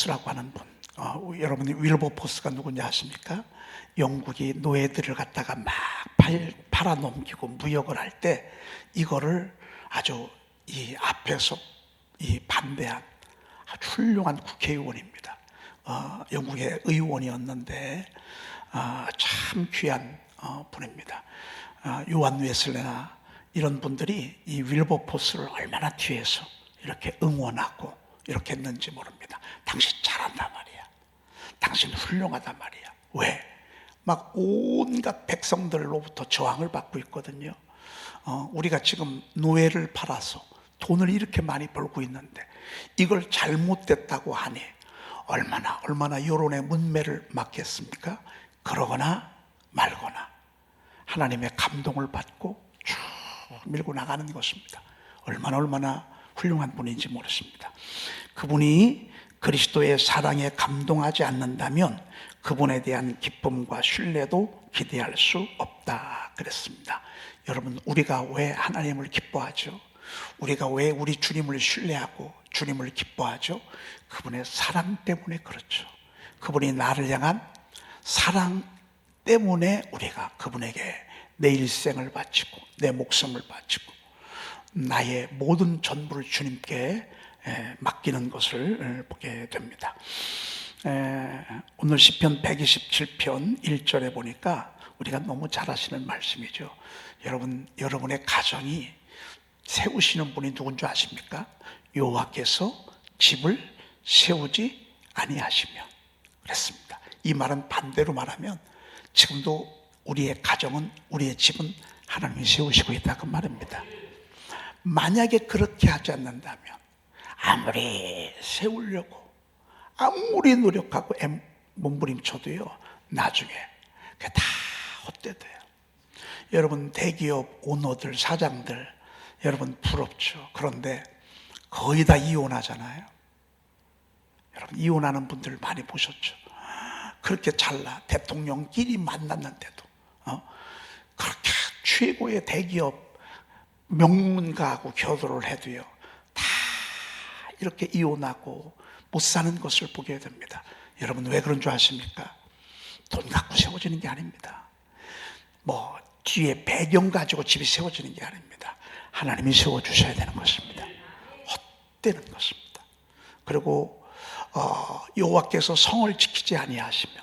윌버포스라고 하는 분, 여러분이 윌버포스가 누군지 아십니까? 영국이 노예들을 갖다가 막 팔아넘기고 무역을 할 때 이거를 아주 이 앞에서 이 반대한 아주 훌륭한 국회의원입니다. 영국의 의원이었는데 참 귀한 분입니다. 요한 웨슬레나 이런 분들이 이 윌버포스를 얼마나 뒤에서 이렇게 응원하고 이렇게 했는지 모릅니다. 당신 잘한단 말이야. 당신 훌륭하단 말이야. 왜? 막 온갖 백성들로부터 저항을 받고 있거든요. 우리가 지금 노예를 팔아서 돈을 이렇게 많이 벌고 있는데 이걸 잘못됐다고 하니 얼마나 여론의 문매를 맞겠습니까? 그러거나 말거나 하나님의 감동을 받고 쭉 밀고 나가는 것입니다. 얼마나 훌륭한 분인지 모르십니다. 그분이 그리스도의 사랑에 감동하지 않는다면 그분에 대한 기쁨과 신뢰도 기대할 수 없다 그랬습니다. 여러분, 우리가 왜 하나님을 기뻐하죠? 우리가 왜 우리 주님을 신뢰하고 주님을 기뻐하죠? 그분의 사랑 때문에 그렇죠. 그분이 나를 향한 사랑 때문에 우리가 그분에게 내 일생을 바치고 내 목숨을 바치고 나의 모든 전부를 주님께 맡기는 것을 보게 됩니다. 오늘 시편 127편 1절에 보니까 우리가 너무 잘 아시는 말씀이죠. 여러분의 가정이 세우시는 분이 누군지 아십니까? 여호와께서 집을 세우지 아니하시면 그랬습니다. 이 말은 반대로 말하면 지금도 우리의 가정은, 우리의 집은 하나님이 세우시고 있다 그 말입니다. 만약에 그렇게 하지 않는다면 아무리 세우려고 아무리 노력하고 몸부림쳐도요, 나중에 그게 다 헛되돼요. 여러분, 대기업 오너들, 사장들, 여러분 부럽죠. 그런데 거의 다 이혼하잖아요. 여러분, 이혼하는 분들 많이 보셨죠. 그렇게 잘나 대통령끼리 만났는데도 그렇게 최고의 대기업 명문가하고 겨도를 해도요, 다 이렇게 이혼하고 못 사는 것을 보게 됩니다. 여러분, 왜 그런 줄 아십니까? 돈 갖고 세워지는 게 아닙니다. 뭐 뒤에 배경 가지고 집이 세워지는 게 아닙니다. 하나님이 세워주셔야 되는 것입니다. 헛되는 것입니다. 그리고 여호와께서 성을 지키지 아니하시며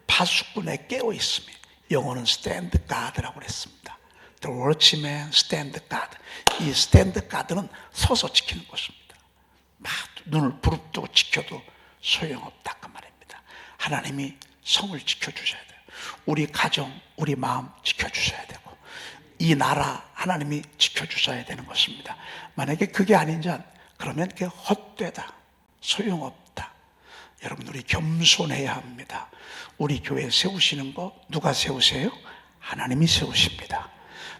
파수꾼에 깨어 있으며 영어는 stand guard라고 그랬습니다. The watchman stand guard. 이 stand guard는 서서 지키는 것입니다. 막 눈을 부릅뜨고 지켜도 소용없다 그 말입니다. 하나님이 성을 지켜주셔야 돼요. 우리 가정, 우리 마음 지켜주셔야 되고 이 나라 하나님이 지켜주셔야 되는 것입니다. 만약에 그게 아닌 자 그러면 그게 헛되다, 소용없다. 여러분, 우리 겸손해야 합니다. 우리 교회 세우시는 거 누가 세우세요? 하나님이 세우십니다.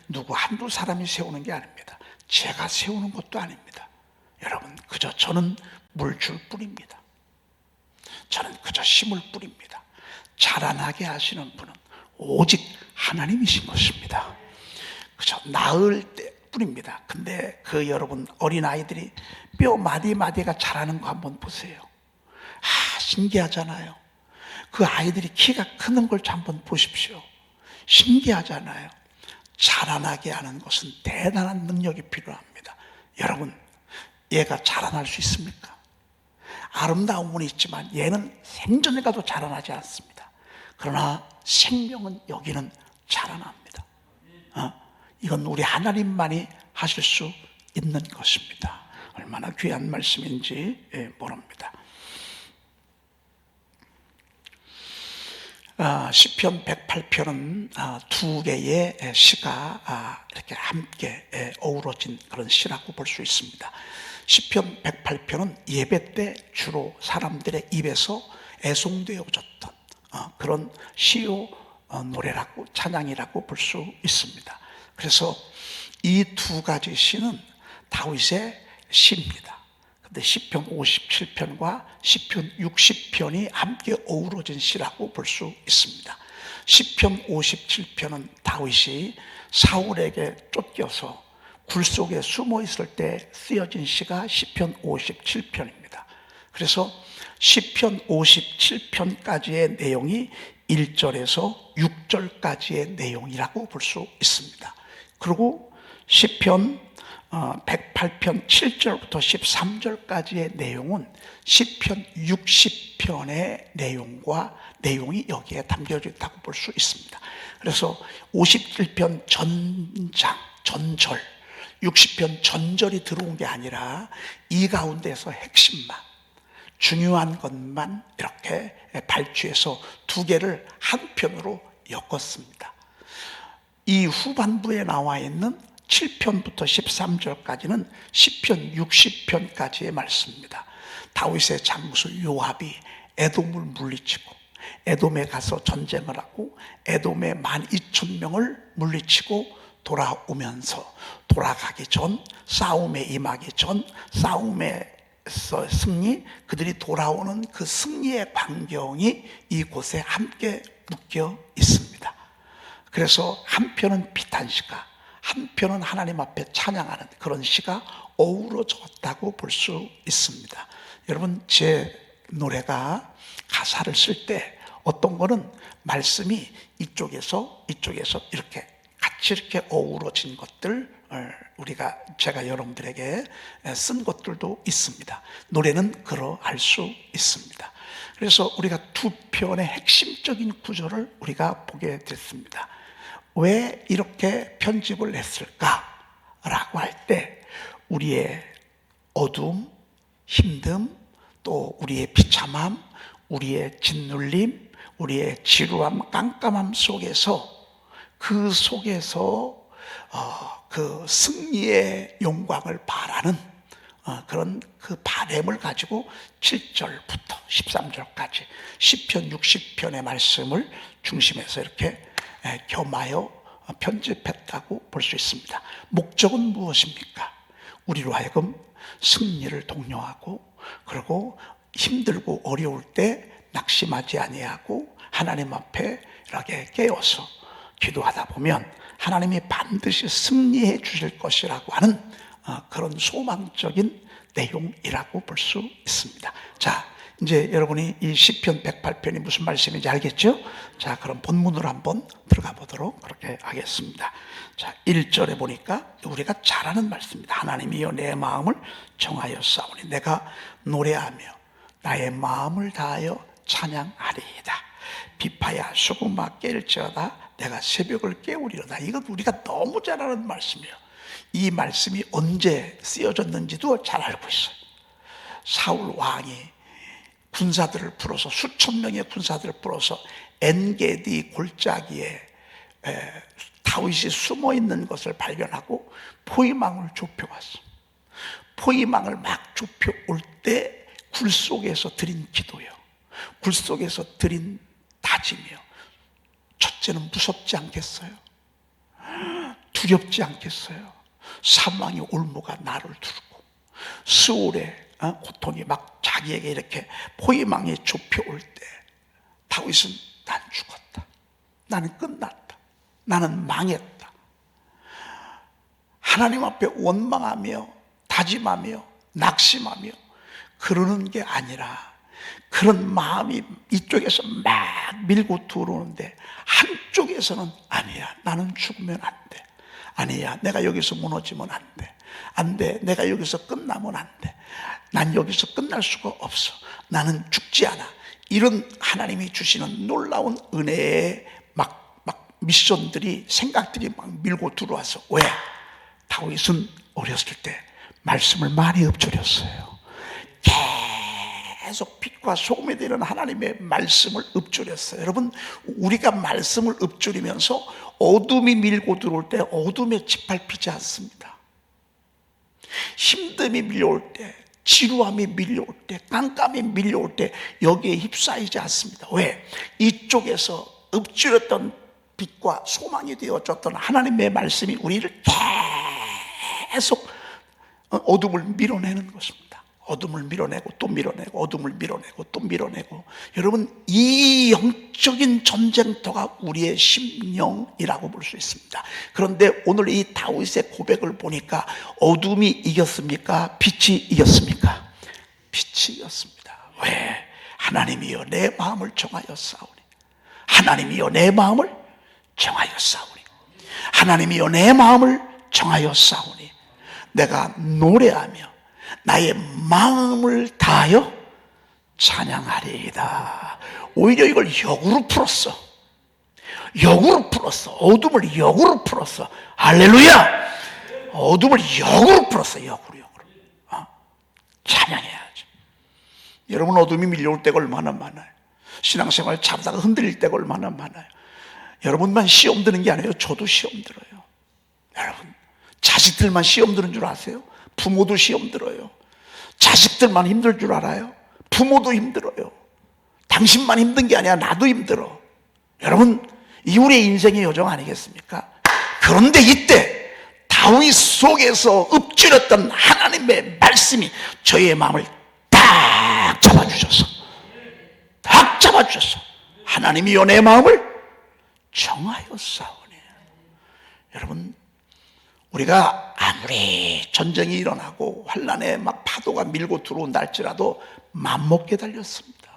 누구 한두 사람이 세우는 게 아닙니다. 제가 세우는 것도 아닙니다. 여러분, 그저 저는 물줄 뿐입니다. 저는 그저 심을 뿐입니다. 자라나게 하시는 분은 오직 하나님이신 것입니다. 그저 낳을 때 뿐입니다. 근데 그 여러분 어린아이들이 뼈 마디마디가 자라는 거 한번 보세요. 신기하잖아요. 그 아이들이 키가 크는 걸 한번 보십시오. 신기하잖아요. 자라나게 하는 것은 대단한 능력이 필요합니다. 여러분, 얘가 자라날 수 있습니까? 아름다움은 있지만 얘는 생전에 가도 자라나지 않습니다. 그러나 생명은 여기는 자라납니다. 이건 우리 하나님만이 하실 수 있는 것입니다. 얼마나 귀한 말씀인지 모릅니다. 시편 108편은 두 개의 시가 이렇게 함께 어우러진 그런 시라고 볼 수 있습니다. 시편 108편은 예배 때 주로 사람들의 입에서 애송되어졌던 그런 시요 노래라고, 찬양이라고 볼 수 있습니다. 그래서 이 두 가지 시는 다윗의 시입니다. 근데 시편 57편과 시편 60편이 함께 어우러진 시라고 볼 수 있습니다. 시편 57편은 다윗이 사울에게 쫓겨서 굴 속에 숨어 있을 때 쓰여진 시가 시편 57편입니다. 그래서 시편 57편까지의 내용이 1절에서 6절까지의 내용이라고 볼 수 있습니다. 그리고 시편 108편 7절부터 13절까지의 내용은 시편 60편의 내용이 여기에 담겨져 있다고 볼 수 있습니다. 그래서 57편 전절, 60편 전절이 들어온 게 아니라 이 가운데서 핵심만, 중요한 것만 이렇게 발췌해서 두 개를 한 편으로 엮었습니다. 이 후반부에 나와 있는 7편부터 13절까지는 시편 60편까지의 말씀입니다. 다윗의 장수 요압이 에돔을 물리치고 에돔에 가서 전쟁을 하고 에돔의 12,000명을 물리치고 돌아오면서 돌아가기 전, 싸움에 임하기 전, 싸움에서 승리, 그들이 돌아오는 그 승리의 광경이 이곳에 함께 묶여 있습니다. 그래서 한편은 비탄시가, 한편은 하나님 앞에 찬양하는 그런 시가 어우러졌다고 볼 수 있습니다. 여러분, 제 노래가 가사를 쓸 때 어떤 거는 말씀이 이쪽에서 이렇게 같이 이렇게 어우러진 것들, 제가 여러분들에게 쓴 것들도 있습니다. 노래는 그러할 수 있습니다. 그래서 우리가 두 편의 핵심적인 구조를 우리가 보게 됐습니다. 왜 이렇게 편집을 했을까라고 할 때 우리의 어둠, 힘듦, 또 우리의 비참함, 우리의 짓눌림, 우리의 지루함, 깜깜함 속에서 그 승리의 영광을 바라는 그런 그 바램을 가지고 7절부터 13절까지 시편 60편의 말씀을 중심해서 이렇게 겸하여 편집했다고 볼 수 있습니다. 목적은 무엇입니까? 우리로 하여금 승리를 독려하고, 그리고 힘들고 어려울 때 낙심하지 아니하고 하나님 앞에 이렇게 깨어서 기도하다 보면 하나님이 반드시 승리해 주실 것이라고 하는 그런 소망적인 내용이라고 볼 수 있습니다. 자, 이제 여러분이 이 시편 108편이 무슨 말씀인지 알겠죠? 자, 그럼 본문으로 한번 들어가 보도록 그렇게 하겠습니다. 자, 1절에 보니까 우리가 잘 아는 말씀입니다. 하나님이여 내 마음을 정하여 싸우니 내가 노래하며 나의 마음을 다하여 찬양하리이다. 비파야 수고마 깰지어다 내가 새벽을 깨우리로다. 이건 우리가 너무 잘 아는 말씀이에요. 이 말씀이 언제 쓰여졌는지도 잘 알고 있어요. 사울 왕이 군사들을 풀어서, 수천 명의 군사들을 풀어서 엔게디 골짜기에 다윗이 숨어 있는 것을 발견하고 포위망을 좁혀왔어. 포위망을 막 좁혀올 때 굴 속에서 드린 기도요, 굴 속에서 드린 다짐이요, 첫째는 무섭지 않겠어요? 두렵지 않겠어요? 사망의 올무가 나를 두르고 스올의 고통이 막 자기에게 이렇게 포위망에 좁혀올 때 다윗은 난 죽었다, 나는 끝났다, 나는 망했다, 하나님 앞에 원망하며 다짐하며 낙심하며 그러는 게 아니라, 그런 마음이 이쪽에서 막 밀고 들어오는데 한쪽에서는 아니야, 나는 죽으면 안 돼, 아니야, 내가 여기서 무너지면 안 돼, 안 돼, 내가 여기서 끝나면 안 돼, 난 여기서 끝날 수가 없어, 나는 죽지 않아. 이런 하나님이 주시는 놀라운 은혜의 막 미션들이, 생각들이 막 밀고 들어와서, 왜? 다윗은 어렸을 때 말씀을 많이 읊조렸어요. 계속 빛과 소금이 되는 하나님의 말씀을 읊조렸어요. 여러분, 우리가 말씀을 읊조리면서 어둠이 밀고 들어올 때 어둠에 짓밟히지 않습니다. 힘듦이 밀려올 때, 지루함이 밀려올 때, 깜깜이 밀려올 때 여기에 휩싸이지 않습니다. 왜? 이쪽에서 읊조렸던 빛과 소망이 되어졌던 하나님의 말씀이 우리를 계속 어둠을 밀어내는 것입니다. 어둠을 밀어내고 또 밀어내고, 어둠을 밀어내고 또 밀어내고. 여러분, 이 영적인 전쟁터가 우리의 심령이라고 볼 수 있습니다. 그런데 오늘 이 다윗의 고백을 보니까 어둠이 이겼습니까? 빛이 이겼습니까? 빛이 이겼습니다. 왜? 하나님이여 내 마음을 정하였사오니, 하나님이여 내 마음을 정하였사오니, 하나님이여 내 마음을 정하였사오니 내가 노래하며 나의 마음을 다하여 찬양하리이다. 오히려 이걸 역으로 풀었어. 역으로 풀었어. 어둠을 역으로 풀었어. 할렐루야. 어둠을 역으로 풀었어. 역으로. 찬양해야지. 여러분, 어둠이 밀려올 때가 얼마나 많아요. 신앙생활 잘하다가 흔들릴 때가 얼마나 많아요. 여러분만 시험 드는 게 아니에요. 저도 시험 들어요. 여러분, 자식들만 시험 드는 줄 아세요? 부모도 시험 들어요. 자식들만 힘들 줄 알아요? 부모도 힘들어요. 당신만 힘든 게 아니야. 나도 힘들어. 여러분, 이 우리의 인생의 여정 아니겠습니까? 그런데 이때 다윗 속에서 읊조렸던 하나님의 말씀이 저희의 마음을 딱 잡아주셔서, 딱 잡아주셔서 하나님이여 내 마음을 정하였사오니. 여러분, 우리가 아무리 전쟁이 일어나고 환란에 막 파도가 밀고 들어온다 할지라도 맘먹게 달렸습니다.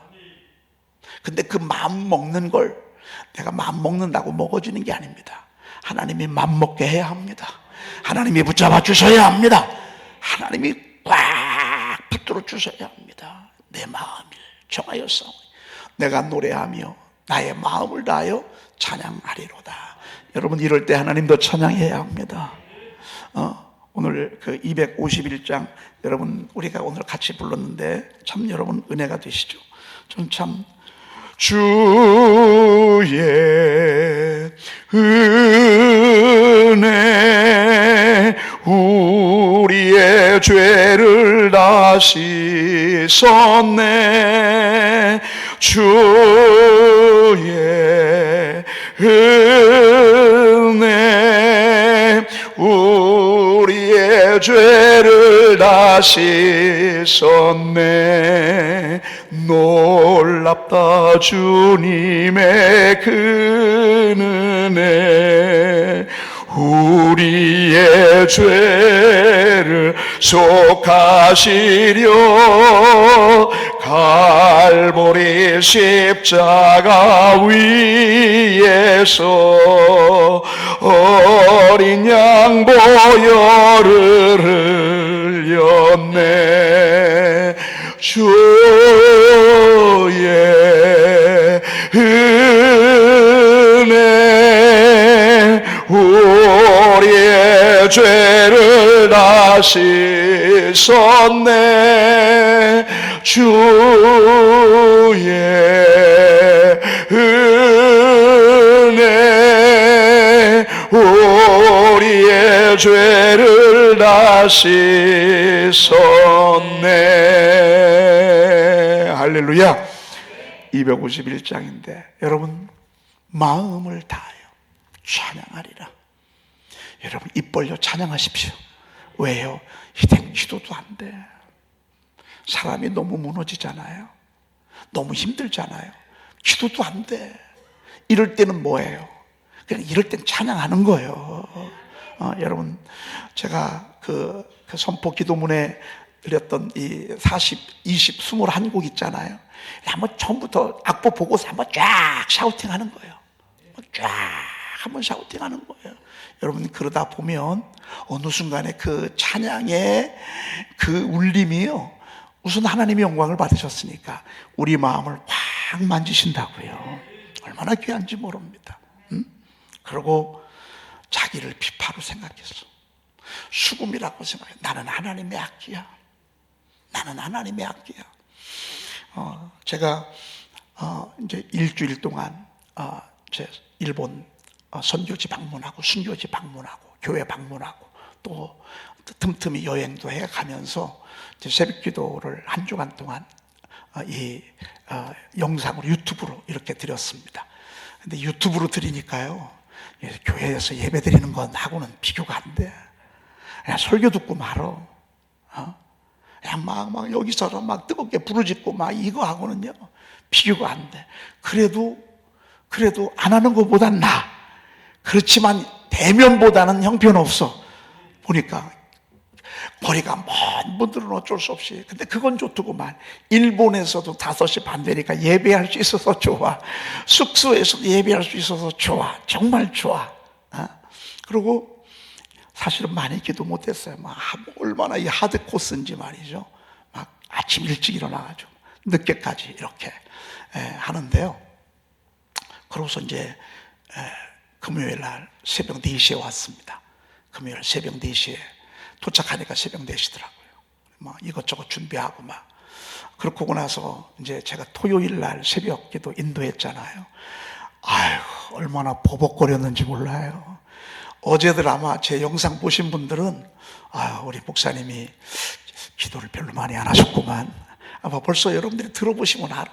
근데 그 마음 먹는 걸 내가 마음 먹는다고 먹어지는 게 아닙니다. 하나님이 맘먹게 해야 합니다. 하나님이 붙잡아 주셔야 합니다. 하나님이 꽉 붙들어 주셔야 합니다. 내 마음을 정하였사오니 내가 노래하며 나의 마음을 다하여 찬양하리로다. 여러분, 이럴 때 하나님도 찬양해야 합니다. 오늘 그 251장 여러분 우리가 오늘 같이 불렀는데 참 여러분 은혜가 되시죠. 전 참 주의 은혜 우리의 죄를 다 씻었네. 주의 은혜 우리의 죄를 다 씻었네. 놀랍다 주님의 그 은혜 우리의 죄를 속하시려 갈보리 십자가 위에서 어린 양 보혈을 흘렸네. 주의 은혜 우리의 죄를 다 씻었네. 주의 은혜 우리의 죄를 다 씻었네. 할렐루야. 251장인데 여러분 마음을 다하여 찬양하리라. 여러분 입 벌려 찬양하십시오. 왜요? 이젠 기도도 안 돼. 사람이 너무 무너지잖아요. 너무 힘들잖아요. 기도도 안 돼. 이럴 때는 뭐예요? 그냥 이럴 땐 찬양하는 거예요. 여러분 제가 그 선포 기도문에 드렸던 이 40, 20, 21곡 있잖아요. 한번 처음부터 악보 보고서 한번 쫙 샤우팅하는 거예요. 쫙 한번 샤우팅하는 거예요. 여러분 그러다 보면 어느 순간에 그 찬양의 그 울림이요, 우선 하나님의 영광을 받으셨으니까 우리 마음을 확 만지신다고요. 얼마나 귀한지 모릅니다. 그리고 자기를 비파로 생각했어. 수금이라고 생각해. 나는 하나님의 악기야. 나는 하나님의 악기야. 제가 이제 일주일 동안 제 일본 선교지 방문하고 순교지 방문하고 교회 방문하고 또 틈틈이 여행도 해 가면서 새벽기도를 한 주간 동안 이 영상으로 유튜브로 이렇게 드렸습니다. 근데 유튜브로 드리니까요, 교회에서 예배 드리는 것하고는 비교가 안 돼. 그냥 설교 듣고 말어. 그냥 막 여기서 막 뜨겁게 부르짖고 막 이거하고는요 비교가 안 돼. 그래도 안 하는 것보단 나아. 그렇지만 대면보다는 형편없어. 보니까 거리가 먼 분들은 어쩔 수 없이. 근데 그건 좋더구만. 일본에서도 5시 반 되니까 예배할 수 있어서 좋아. 숙소에서도 예배할 수 있어서 좋아. 정말 좋아. 그리고 사실은 많이 기도 못했어요. 얼마나 이 하드 코스인지 말이죠. 막 아침 일찍 일어나가지고 늦게까지 이렇게 하는데요. 그러고서 이제 금요일 날 새벽 4시에 왔습니다. 금요일 새벽 4시에 도착하니까 새벽 4시더라고요. 막 이것저것 준비하고 막. 그러고 나서 이제 제가 토요일 날 새벽 기도 인도했잖아요. 아유, 얼마나 버벅거렸는지 몰라요. 어제들 아마 제 영상 보신 분들은 우리 목사님이 기도를 별로 많이 안 하셨구만. 아마 벌써 여러분들이 들어보시면 알아.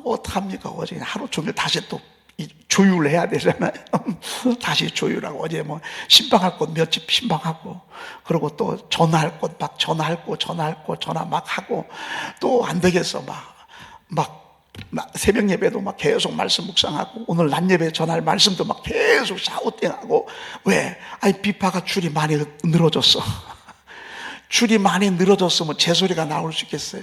어떡합니까? 어제 하루 종일 다시 또 조율해야 되잖아요. 다시 조율하고, 어제 뭐 신방할 곳 몇 집 신방하고, 그리고 또 전화할 곳 막 전화 막 하고, 또 안 되겠어. 새벽 예배도 막 계속 말씀 묵상하고, 오늘 낮 예배 전할 말씀도 막 계속 샤우팅하고. 왜? 비파가 줄이 많이 늘어졌어. 줄이 많이 늘어졌으면 제 소리가 나올 수 있겠어요?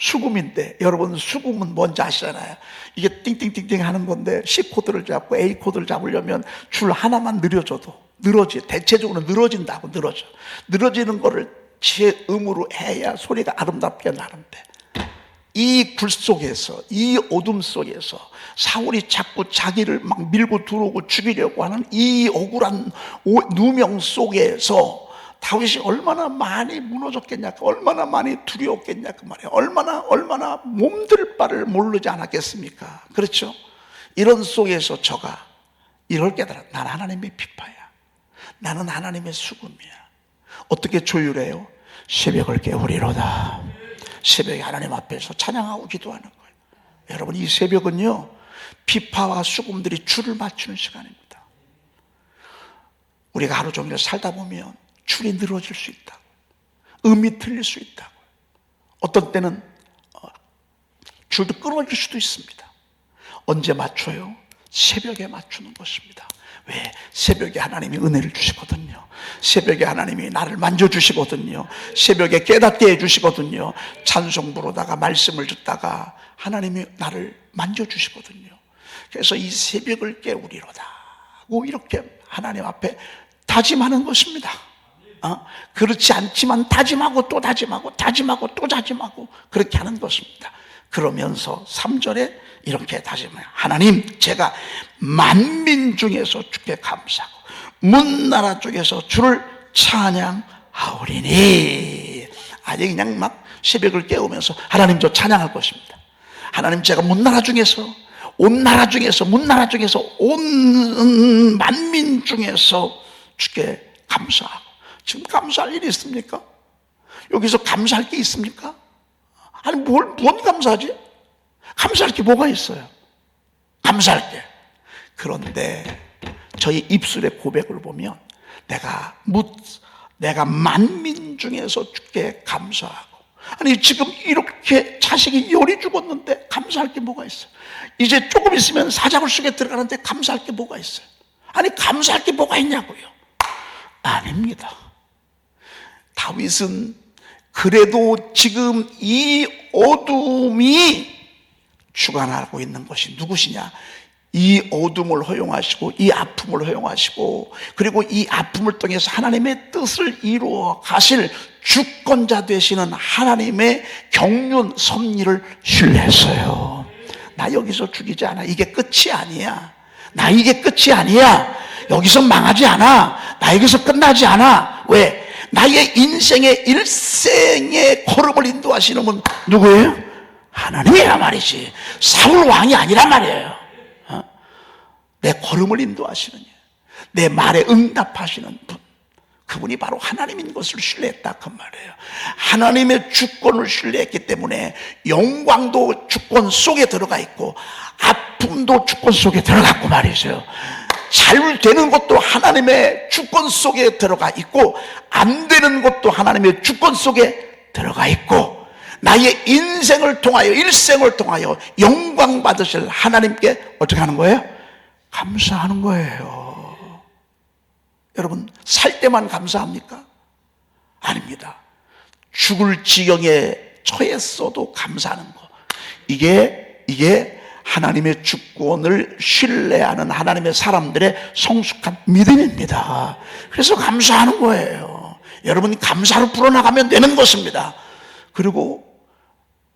수금인데, 여러분 수금은 뭔지 아시잖아요. 이게 띵띵띵띵 하는 건데 C 코드를 잡고 A 코드를 잡으려면 줄 하나만 늘어줘도 대체적으로 늘어진다고. 늘어지는 거를 제 음으로 해야 소리가 아름답게 나는데, 이 굴 속에서, 이 어둠 속에서 사울이 자꾸 자기를 막 밀고 들어오고 죽이려고 하는 이 억울한 누명 속에서 다윗이 얼마나 많이 무너졌겠냐, 얼마나 많이 두려웠겠냐 그 말이에요. 얼마나 몸들 바를 모르지 않았겠습니까? 그렇죠? 이런 속에서 저가 이걸 깨달아. 나는 하나님의 비파야. 나는 하나님의 수금이야. 어떻게 조율해요? 새벽을 깨우리로다. 새벽에 하나님 앞에서 찬양하고 기도하는 거예요. 여러분, 이 새벽은요, 비파와 수금들이 줄을 맞추는 시간입니다. 우리가 하루 종일 살다 보면 줄이 늘어질 수 있다고, 음이 틀릴 수 있다고, 어떤 때는 줄도 끊어질 수도 있습니다. 언제 맞춰요? 새벽에 맞추는 것입니다. 왜? 새벽에 하나님이 은혜를 주시거든요. 새벽에 하나님이 나를 만져주시거든요. 새벽에 깨닫게 해주시거든요. 찬송 부르다가 말씀을 듣다가 하나님이 나를 만져주시거든요. 그래서 이 새벽을 깨우리로다고 이렇게 하나님 앞에 다짐하는 것입니다. 그렇지 않지만 다짐하고 또 다짐하고 또 다짐하고 그렇게 하는 것입니다. 그러면서 3절에 이렇게 다짐해요. 하나님, 제가 만민 중에서 주께 감사하고 문나라 쪽에서 주를 찬양하오리니. 아예 그냥 막 새벽을 깨우면서 하나님, 저 찬양할 것입니다. 하나님, 제가 문나라 중에서 온 만민 중에서 주께 감사하고. 지금 감사할 일이 있습니까? 여기서 감사할 게 있습니까? 아니, 뭔 감사하지? 감사할 게 뭐가 있어요? 감사할 게. 그런데 저희 입술의 고백을 보면 내가 만민 중에서 주께 감사하고. 아니, 지금 이렇게 자식이 열이 죽었는데 감사할 게 뭐가 있어요? 이제 조금 있으면 사자굴 속에 들어가는데 감사할 게 뭐가 있어요? 아니, 감사할 게 뭐가 있냐고요? 아닙니다. 다윗은 그래도 지금 이 어둠이 주관하고 있는 것이 누구시냐? 이 어둠을 허용하시고 이 아픔을 허용하시고 그리고 이 아픔을 통해서 하나님의 뜻을 이루어 가실 주권자 되시는 하나님의 경륜 섭리를 신뢰했어요. 나 여기서 죽이지 않아. 이게 끝이 아니야. 나 이게 끝이 아니야. 여기서 망하지 않아. 나 여기서 끝나지 않아. 왜? 나의 인생의 일생의 걸음을 인도하시는 분 누구예요? 하나님이란 말이지. 사울 왕이 아니란 말이에요. 내 걸음을 인도하시는, 내 말에 응답하시는 분, 그분이 바로 하나님인 것을 신뢰했다 그 말이에요. 하나님의 주권을 신뢰했기 때문에 영광도 주권 속에 들어가 있고 아픔도 주권 속에 들어갔고 말이죠. 잘 되는 것도 하나님의 주권 속에 들어가 있고 안 되는 것도 하나님의 주권 속에 들어가 있고, 나의 인생을 통하여 일생을 통하여 영광 받으실 하나님께 어떻게 하는 거예요? 감사하는 거예요. 여러분, 살 때만 감사합니까? 아닙니다. 죽을 지경에 처했어도 감사하는 거. 이게 하나님의 주권을 신뢰하는 하나님의 사람들의 성숙한 믿음입니다. 그래서 감사하는 거예요. 여러분이 감사로 풀어나가면 되는 것입니다. 그리고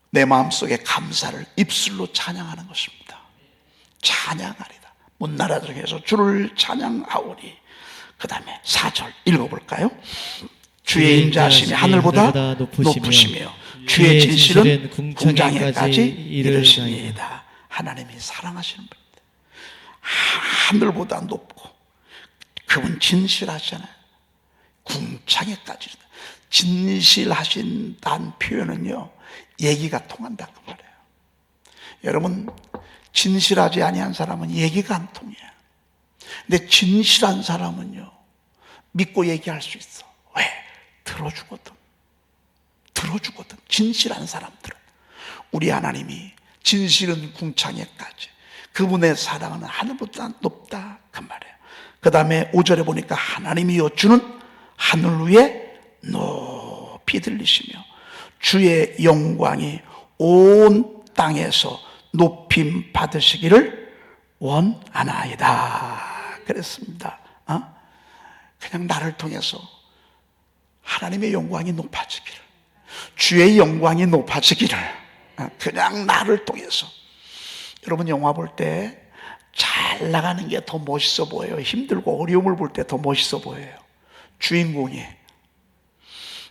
내 마음속에 감사를 입술로 찬양하는 것입니다. 찬양하리다. 문나라 중에서 주를 찬양하오니. 그 다음에 4절 읽어볼까요? 주의 인자하심이 하늘보다 높으시며 주의 진실은 궁창에까지 이르시니이다. 하나님이 사랑하시는 분입니다. 하늘보다 높고 그분 진실하시잖아요. 궁창에까지. 진실하신다는 표현은요, 얘기가 통한다 그 말이에요. 여러분, 진실하지 아니한 사람은 얘기가 안 통해요. 근데 진실한 사람은요, 믿고 얘기할 수 있어. 왜? 들어주거든. 진실한 사람들은. 우리 하나님이 진실은 궁창에까지, 그분의 사랑은 하늘보다 높다 그 말이에요. 그 다음에 5절에 보니까 하나님이여 주는 하늘 위에 높이 들리시며 주의 영광이 온 땅에서 높임 받으시기를 원하나이다 그랬습니다. 그냥 나를 통해서 하나님의 영광이 높아지기를, 주의 영광이 높아지기를, 그냥 나를 통해서. 여러분, 영화 볼 때 잘 나가는 게 더 멋있어 보여요? 힘들고 어려움을 볼 때 더 멋있어 보여요? 주인공이,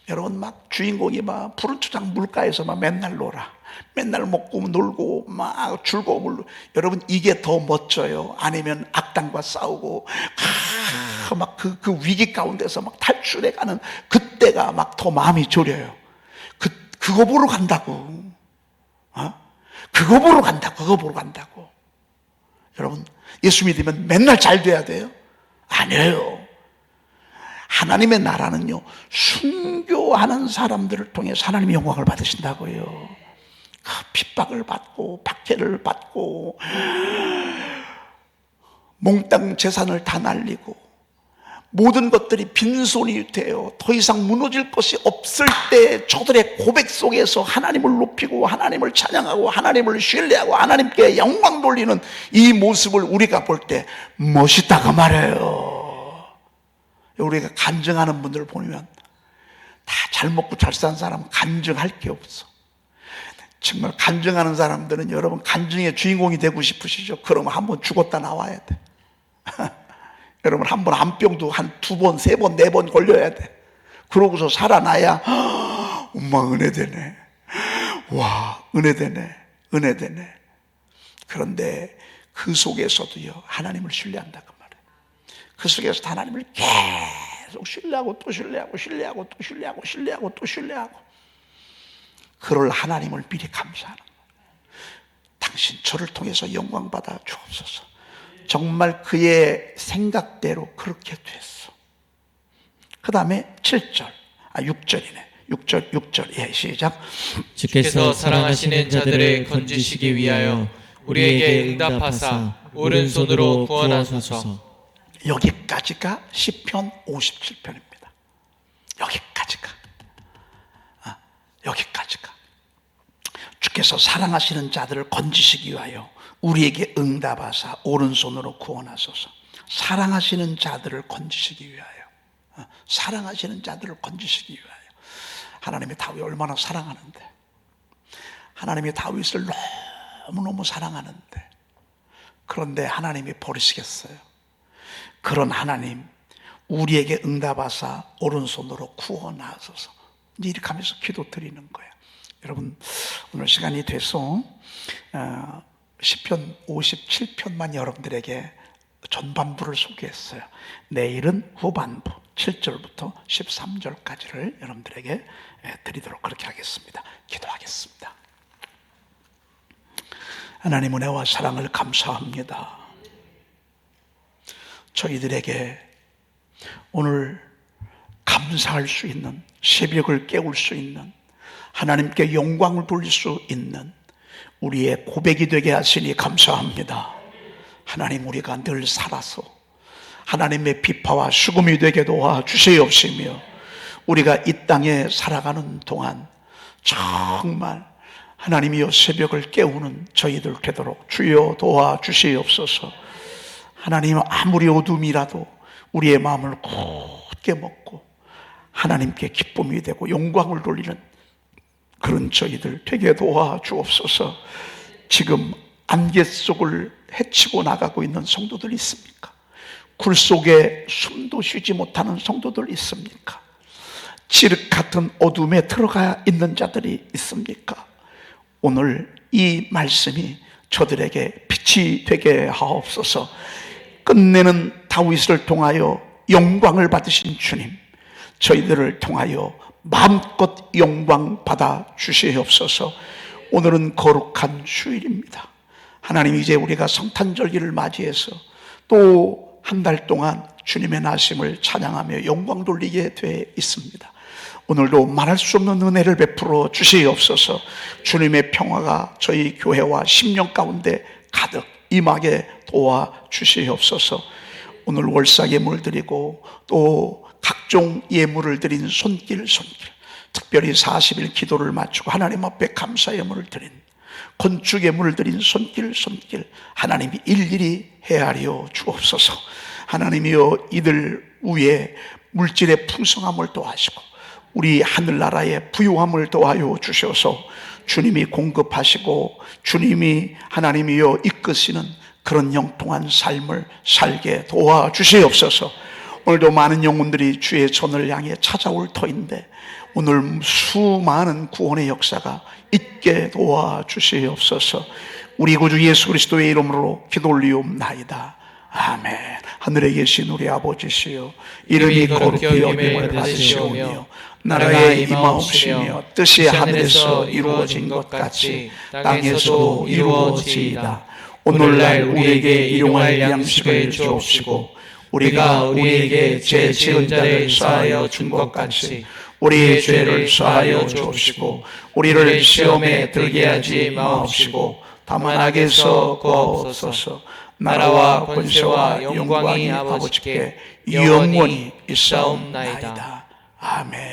여러분, 막 주인공이 막 푸른 초장 물가에서 막 맨날 놀아, 맨날 먹고 놀고 막 즐거움을, 여러분, 이게 더 멋져요? 아니면 악당과 싸우고 막 그 위기 가운데서 막 탈출해가는 그때가 막 더 마음이 졸여요? 그거 보러 간다고. 그거 보러 간다고. 여러분, 예수 믿으면 맨날 잘 돼야 돼요? 아니에요. 하나님의 나라는요, 순교하는 사람들을 통해서 하나님의 영광을 받으신다고요. 핍박을 받고 박해를 받고 몽땅 재산을 다 날리고 모든 것들이 빈손이 돼요. 더 이상 무너질 것이 없을 때 저들의 고백 속에서 하나님을 높이고 하나님을 찬양하고 하나님을 신뢰하고 하나님께 영광 돌리는 이 모습을 우리가 볼 때 멋있다고 말해요. 우리가 간증하는 분들을 보면 다 잘 먹고 잘 산 사람은 간증할 게 없어. 정말 간증하는 사람들은, 여러분, 간증의 주인공이 되고 싶으시죠? 그러면 한번 죽었다 나와야 돼. 여러분, 한 번 한 병도 한 2번, 3번, 4번 걸려야 돼. 그러고서 살아나야 엄마 은혜 되네. 와, 은혜 되네. 그런데 그 속에서도요, 하나님을 신뢰한다 그 말이에요. 그 속에서 하나님을 계속 신뢰하고 또 신뢰하고 그럴 하나님을 미리 감사하는 거예요. 당신 저를 통해서 영광 받아 주옵소서. 정말 그의 생각대로 그렇게 됐어. 그 다음에 6절이네. 6절. 예, 시작. 주께서 사랑하시는 자들을 건지시기 위하여 우리에게 응답하사 오른손으로 구원하소서. 여기까지가 시편 57편입니다. 여기까지가 주께서 사랑하시는 자들을 건지시기 위하여 우리에게 응답하사 오른손으로 구원하소서. 사랑하시는 자들을 건지시기 위하여. 하나님의 다윗을 얼마나 사랑하는데, 하나님의 다윗을 너무너무 사랑하는데, 그런데 하나님이 버리시겠어요? 그런 하나님, 우리에게 응답하사 오른손으로 구원하소서. 이렇게 하면서 기도 드리는 거예요. 여러분, 오늘 시간이 돼서 시편 57편만 여러분들에게 전반부를 소개했어요. 내일은 후반부 7절부터 13절까지를 여러분들에게 드리도록 그렇게 하겠습니다. 기도하겠습니다. 하나님, 은혜와 사랑을 감사합니다. 저희들에게 오늘 감사할 수 있는, 새벽을 깨울 수 있는, 하나님께 영광을 돌릴 수 있는 우리의 고백이 되게 하시니 감사합니다. 하나님, 우리가 늘 살아서 하나님의 비파와 수금이 되게 도와주시옵시며 우리가 이 땅에 살아가는 동안 정말 하나님이여 새벽을 깨우는 저희들 되도록 주여 도와주시옵소서. 하나님, 아무리 어둠이라도 우리의 마음을 굳게 먹고 하나님께 기쁨이 되고 영광을 돌리는 그런 저희들 되게 도와주옵소서. 지금 안개 속을 헤치고 나가고 있는 성도들 있습니까? 굴 속에 숨도 쉬지 못하는 성도들 있습니까? 칠흑 같은 어둠에 들어가 있는 자들이 있습니까? 오늘 이 말씀이 저들에게 빛이 되게 하옵소서. 끝내는 다윗을 통하여 영광을 받으신 주님, 저희들을 통하여 마음껏 영광 받아 주시옵소서. 오늘은 거룩한 주일입니다. 하나님, 이제 우리가 성탄절기를 맞이해서 또 한 달 동안 주님의 나심을 찬양하며 영광 돌리게 돼 있습니다. 오늘도 말할 수 없는 은혜를 베풀어 주시옵소서. 주님의 평화가 저희 교회와 심령 가운데 가득 임하게 도와 주시옵소서. 오늘 월사 예물 드리고 또 각종 예물을 드린 손길 특별히 40일 기도를 마치고 하나님 앞에 감사 예물을 드린 건축 예물을 드린 손길 하나님이 일일이 헤아려 주옵소서. 하나님이여, 이들 위에 물질의 풍성함을 더하시고 우리 하늘나라의 부유함을 더하여 주셔서 주님이 공급하시고 주님이 하나님이여 이끄시는 그런 영통한 삶을 살게 도와주시옵소서. 오늘도 많은 영혼들이 주의 손을 향해 찾아올 터인데 오늘 수많은 구원의 역사가 있게 도와주시옵소서. 우리 구주 예수 그리스도의 이름으로 기도 올리옵나이다. 아멘. 하늘에 계신 우리 아버지시여, 이름이 거룩히 여김을 받으시오며 나라가 임하옵시며 뜻이 하늘에서 이루어진 것 같이 땅에서도 이루어지이다. 오늘날 우리에게 일용할 양식을 주옵시고 우리가 우리에게 죄 지은 자를 사하여 준 것 같이 우리의 죄를 사하여 주옵시고 우리를 시험에 들게 하지 마옵시고 다만 악에서 구하옵소서. 나라와 권세와 영광이 아버지께 영원히 있사옵나이다. 아멘.